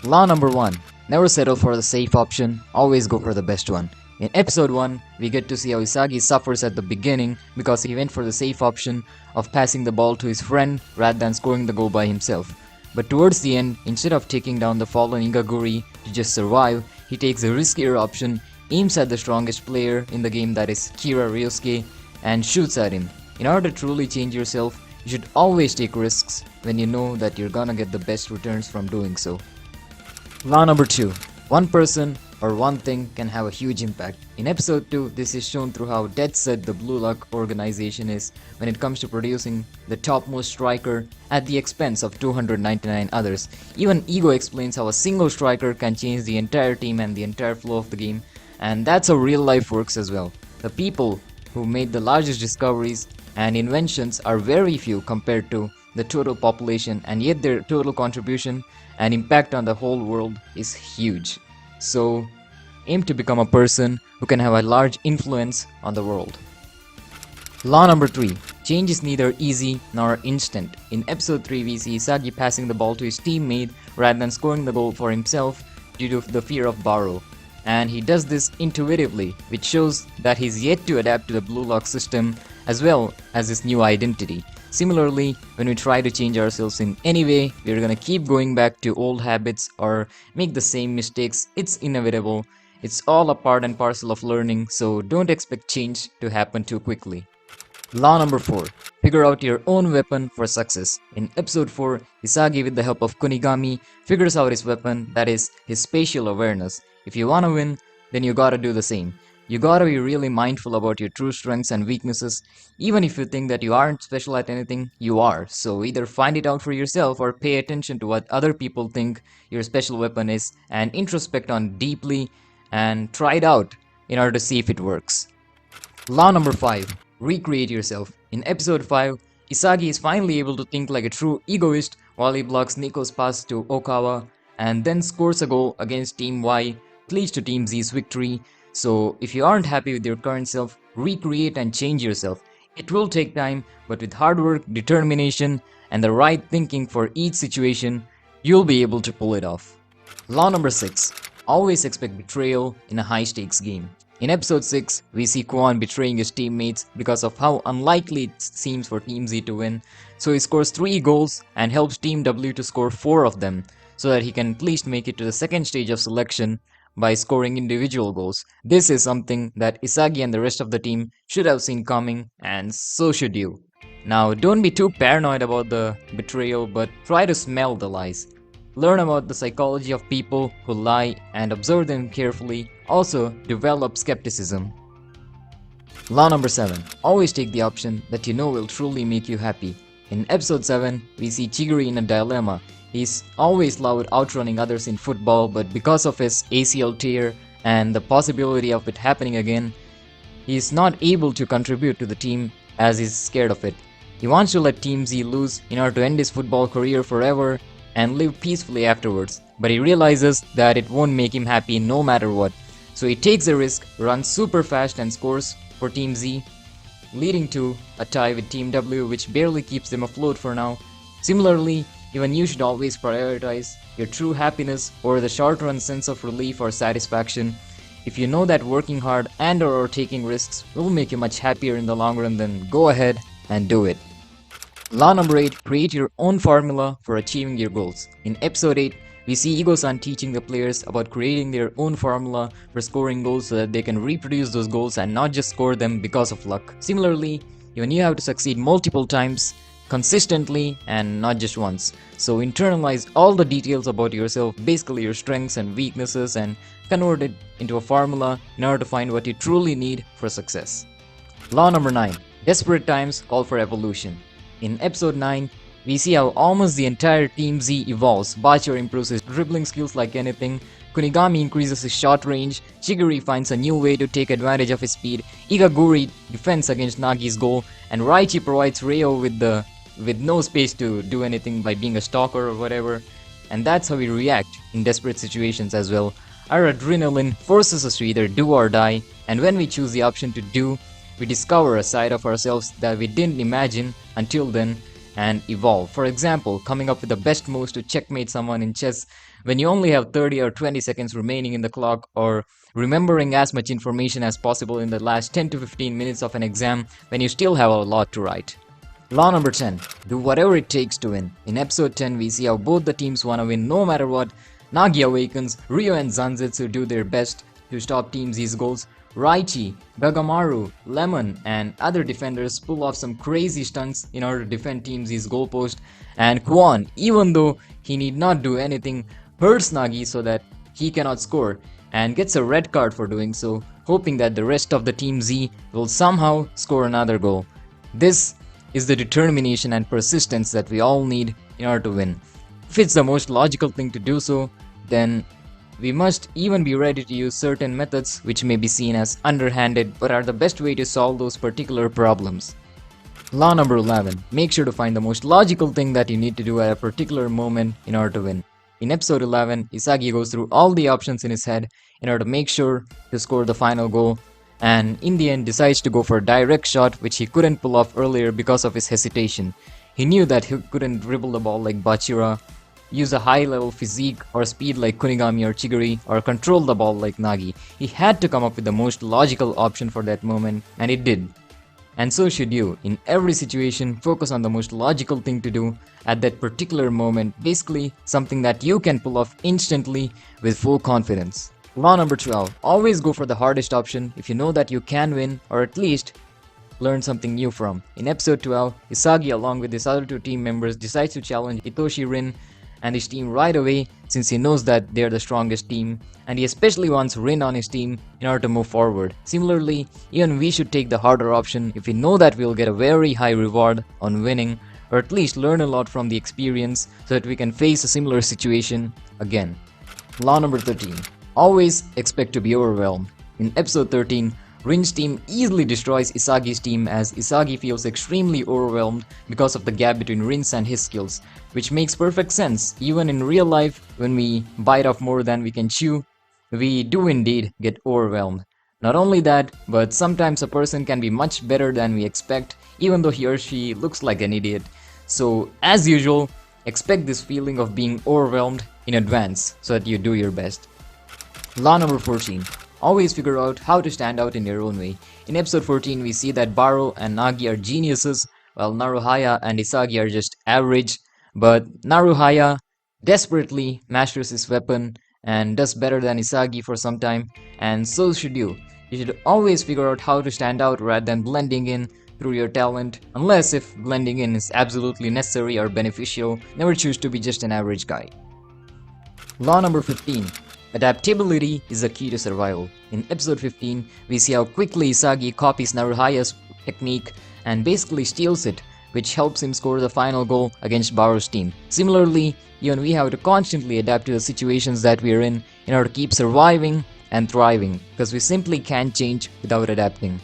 Law number 1. Never settle for the safe option, always go for the best one. In episode 1, we get to see how Isagi suffers at the beginning because he went for the safe option of passing the ball to his friend rather than scoring the goal by himself. But towards the end, instead of taking down the fallen Igaguri to just survive, he takes a riskier option, aims at the strongest player in the game, that is Kira Ryosuke, and shoots at him. In order to truly change yourself, you should always take risks when you know that you're gonna get the best returns from doing so. Law number 2. One person or one thing can have a huge impact. In episode 2, this is shown through how dead set the bluelock organization is when it comes to producing the topmost striker at the expense of 299 others. Even Ego explains how a single striker can change the entire team and the entire flow of the game, and that's how real life works as well. The people who made the largest discoveries and inventions are very few compared to the total population, and yet their total contribution and impact on the whole world is huge. So, aim to become a person who can have a large influence on the world. Law number 3. Change is neither easy nor instant. In episode 3, we see Isagi passing the ball to his teammate rather than scoring the goal for himself due to the fear of borrow. And he does this intuitively, which shows that he's yet to adapt to the blue lock system as well as his new identity. Similarly, when we try to change ourselves in any way, we're gonna keep going back to old habits or make the same mistakes. It's inevitable. It's all a part and parcel of learning, so don't expect change to happen too quickly. Law number 4. Figure out your own weapon for success. In episode 4, Isagi, with the help of Kunigami, figures out his weapon, that is, his spatial awareness. If you wanna win, then you gotta do the same. You gotta be really mindful about your true strengths and weaknesses. Even if you think that you aren't special at anything, you are. So either find it out for yourself or pay attention to what other people think your special weapon is and introspect on deeply and try it out in order to see if it works. Law number 5. Recreate yourself. In episode 5, Isagi is finally able to think like a true egoist while he blocks Nico's pass to Okawa and then scores a goal against Team Y, which leads to Team Z's victory. So if you aren't happy with your current self, recreate and change yourself. It will take time, but with hard work, determination, and the right thinking for each situation, you'll be able to pull it off. Law number 6. Always expect betrayal in a high stakes game. In episode 6, we see Kwon betraying his teammates because of how unlikely it seems for Team Z to win, so he scores 3 goals and helps Team W to score 4 of them, so that he can at least make it to the second stage of selection by scoring individual goals. This is something that Isagi and the rest of the team should have seen coming, and so should you. Now, don't be too paranoid about the betrayal, but try to smell the lies. Learn about the psychology of people who lie and observe them carefully. Also, develop skepticism. Law number 7. Always take the option that you know will truly make you happy. In episode 7, we see Chiguri in a dilemma. He's always loved outrunning others in football, but because of his ACL tear and the possibility of it happening again, he's not able to contribute to the team as he's scared of it. He wants to let Team Z lose in order to end his football career forever and live peacefully afterwards, but he realizes that it won't make him happy no matter what. So he takes a risk, runs super fast and scores for Team Z, leading to a tie with Team W, which barely keeps them afloat for now. Similarly, even you should always prioritize your true happiness over the short-run sense of relief or satisfaction. If you know that working hard and or taking risks will make you much happier in the long run, then go ahead and do it. Law number 8. Create your own formula for achieving your goals. In episode 8, we see Ego-san teaching the players about creating their own formula for scoring goals so that they can reproduce those goals and not just score them because of luck. Similarly, even you have to succeed multiple times, consistently, and not just once. So internalize all the details about yourself, basically your strengths and weaknesses, and convert it into a formula in order to find what you truly need for success. Law number 9. Desperate times call for evolution. In episode 9, we see how almost the entire Team Z evolves. Bachar improves his dribbling skills like anything, Kunigami increases his shot range, Chiguri finds a new way to take advantage of his speed, Igaguri defends against Nagi's goal, and Raichi provides Reo with no space to do anything by being a stalker or whatever. And that's how we react in desperate situations as well. Our adrenaline forces us to either do or die, and when we choose the option to do, we discover a side of ourselves that we didn't imagine until then, and evolve. For example, coming up with the best moves to checkmate someone in chess when you only have 30 or 20 seconds remaining in the clock, or remembering as much information as possible in the last 10 to 15 minutes of an exam when you still have a lot to write. Law number 10. Do whatever it takes to win. In episode 10, we see how both the teams want to win no matter what. Nagi awakens, Ryo and Zanzetsu do their best to stop Team Z's goals. Raichi, Gagamaru, Lemon, and other defenders pull off some crazy stunts in order to defend Team Z's goalpost. And Kwon, even though he need not do anything, hurts Nagi so that he cannot score and gets a red card for doing so, hoping that the rest of the Team Z will somehow score another goal. This is the determination and persistence that we all need in order to win. If it's the most logical thing to do so, then we must even be ready to use certain methods which may be seen as underhanded but are the best way to solve those particular problems. Law number 11. Make sure to find the most logical thing that you need to do at a particular moment in order to win. In episode 11, Isagi goes through all the options in his head in order to make sure to score the final goal, and in the end decides to go for a direct shot which he couldn't pull off earlier because of his hesitation. He knew that he couldn't dribble the ball like Bachira, use a high level physique or speed like Kunigami or Chiguri, or control the ball like Nagi. He had to come up with the most logical option for that moment, and it did. And so should you. In every situation, focus on the most logical thing to do at that particular moment, basically something that you can pull off instantly with full confidence. Law number 12. Always go for the hardest option if you know that you can win, or at least learn something new from. In episode 12, Isagi along with his other two team members decides to challenge Itoshi Rin and his team right away, since he knows that they are the strongest team, and he especially wants Rin on his team in order to move forward. Similarly, even we should take the harder option if we know that we'll get a very high reward on winning, or at least learn a lot from the experience so that we can face a similar situation again. Law number 13. Always expect to be overwhelmed. In episode 13, Rin's team easily destroys Isagi's team as Isagi feels extremely overwhelmed because of the gap between Rin's and his skills, which makes perfect sense. Even in real life, when we bite off more than we can chew, we do indeed get overwhelmed. Not only that, but sometimes a person can be much better than we expect, even though he or she looks like an idiot. So, as usual, expect this feeling of being overwhelmed in advance so that you do your best. Law number 14. Always figure out how to stand out in your own way. In episode 14, we see that Baro and Nagi are geniuses, while Naruhaya and Isagi are just average. But Naruhaya desperately masters his weapon and does better than Isagi for some time, and so should you. You should always figure out how to stand out rather than blending in through your talent, unless if blending in is absolutely necessary or beneficial. Never choose to be just an average guy. Law number 15. Adaptability is the key to survival. In episode 15, we see how quickly Isagi copies Naruhaya's technique and basically steals it, which helps him score the final goal against Baro's team. Similarly, you and we have to constantly adapt to the situations that we are in order to keep surviving and thriving, because we simply can't change without adapting.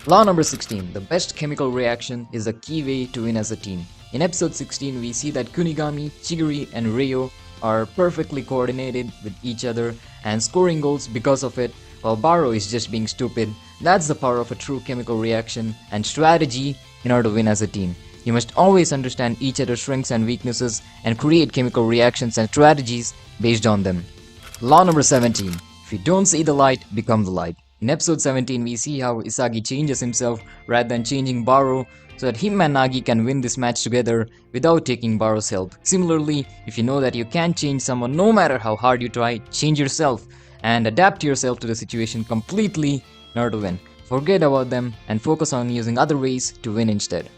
Law number 16. The best chemical reaction is the key way to win as a team. In episode 16, we see that Kunigami, Chiguri, and Ryo are perfectly coordinated with each other and scoring goals because of it, while Baro is just being stupid. That's the power of a true chemical reaction and strategy in order to win as a team. You must always understand each other's strengths and weaknesses and create chemical reactions and strategies based on them. Law number 17. If you don't see the light, become the light. In episode 17, we see how Isagi changes himself rather than changing Baro, so that him and Nagi can win this match together without taking Baro's help. Similarly, if you know that you can't change someone no matter how hard you try, change yourself and adapt yourself to the situation completely in order to win. Forget about them and focus on using other ways to win instead.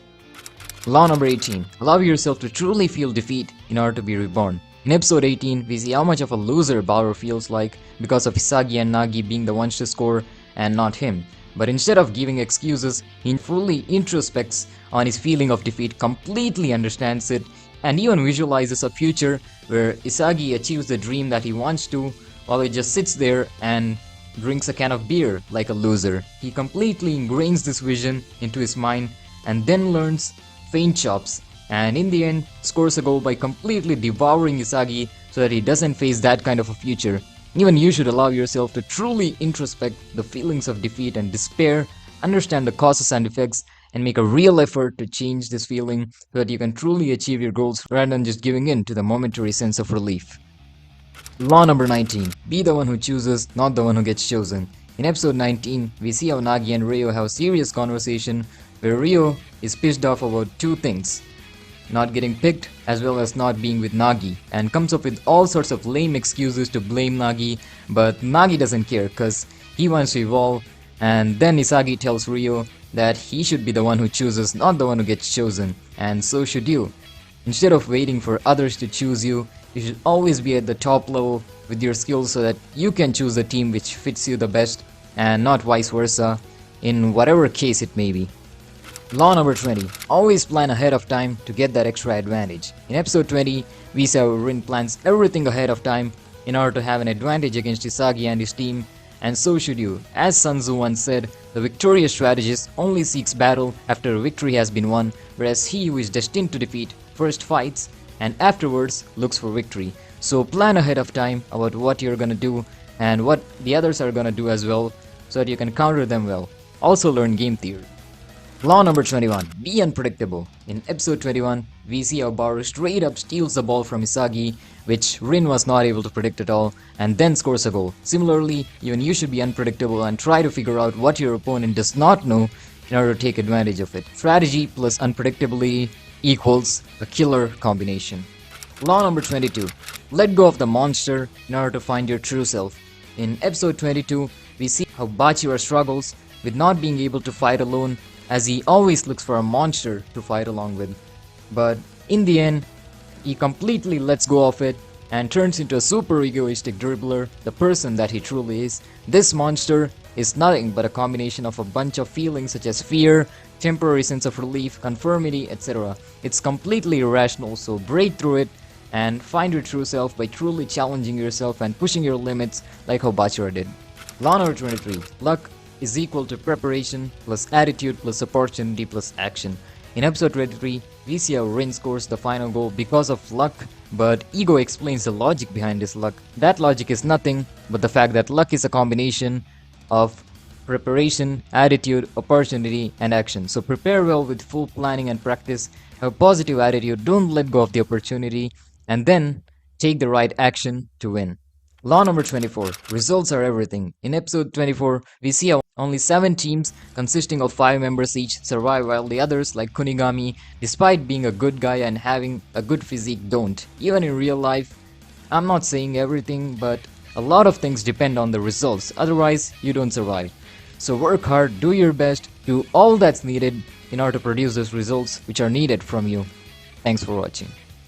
Law number 18. Allow yourself to truly feel defeat in order to be reborn. In episode 18, we see how much of a loser Baro feels like because of Isagi and Nagi being the ones to score and not him. But instead of giving excuses, he fully introspects on his feeling of defeat, completely understands it, and even visualizes a future where Isagi achieves the dream that he wants to, while he just sits there and drinks a can of beer like a loser. He completely ingrains this vision into his mind and then learns feint chops, and in the end scores a goal by completely devouring Isagi so that he doesn't face that kind of a future. Even you should allow yourself to truly introspect the feelings of defeat and despair, understand the causes and effects, and make a real effort to change this feeling so that you can truly achieve your goals rather than just giving in to the momentary sense of relief. Law number 19. Be the one who chooses, not the one who gets chosen. In episode 19, we see how Nagi and Rio have a serious conversation where Rio is pissed off about two things: not getting picked as well as not being with Nagi, and comes up with all sorts of lame excuses to blame Nagi, but Nagi doesn't care cause he wants to evolve. And then Isagi tells Rio that he should be the one who chooses, not the one who gets chosen, and so should you. Instead of waiting for others to choose you, you should always be at the top level with your skills so that you can choose the team which fits you the best and not vice versa, in whatever case it may be. Law number 20. Always plan ahead of time to get that extra advantage. In episode 20, we see how Rin plans everything ahead of time in order to have an advantage against Isagi and his team, and so should you. As Sun Tzu once said, the victorious strategist only seeks battle after a victory has been won, whereas he who is destined to defeat first fights and afterwards looks for victory. So plan ahead of time about what you're gonna do and what the others are gonna do as well, so that you can counter them well. Also learn game theory. Law number 21. Be unpredictable. In episode 21, we see how Baru straight up steals the ball from Isagi, which Rin was not able to predict at all, and then scores a goal. Similarly, even you should be unpredictable and try to figure out what your opponent does not know in order to take advantage of it. Strategy plus unpredictability equals a killer combination. Law number 22. Let go of the monster in order to find your true self. In episode 22, we see how Bachira struggles with not being able to fight alone, as he always looks for a monster to fight along with. But in the end, he completely lets go of it and turns into a super egoistic dribbler, the person that he truly is. This monster is nothing but a combination of a bunch of feelings such as fear, temporary sense of relief, conformity, etc. It's completely irrational, so break through it and find your true self by truly challenging yourself and pushing your limits like how Bachira did. Law number 23. Luck is equal to preparation plus attitude plus opportunity plus action. In episode 23, we see how Rin scores the final goal because of luck, but Ego explains the logic behind this luck. That logic is nothing but the fact that luck is a combination of preparation, attitude, opportunity, and action. So prepare well with full planning and practice, have a positive attitude, don't let go of the opportunity, and then take the right action to win. Law number 24. Results are everything. In episode 24, we see how only 7 teams consisting of 5 members each survive, while the others like Kunigami, despite being a good guy and having a good physique, don't. Even in real life, I'm not saying everything, but a lot of things depend on the results, otherwise you don't survive. So work hard, do your best, do all that's needed in order to produce those results which are needed from you. Thanks for watching.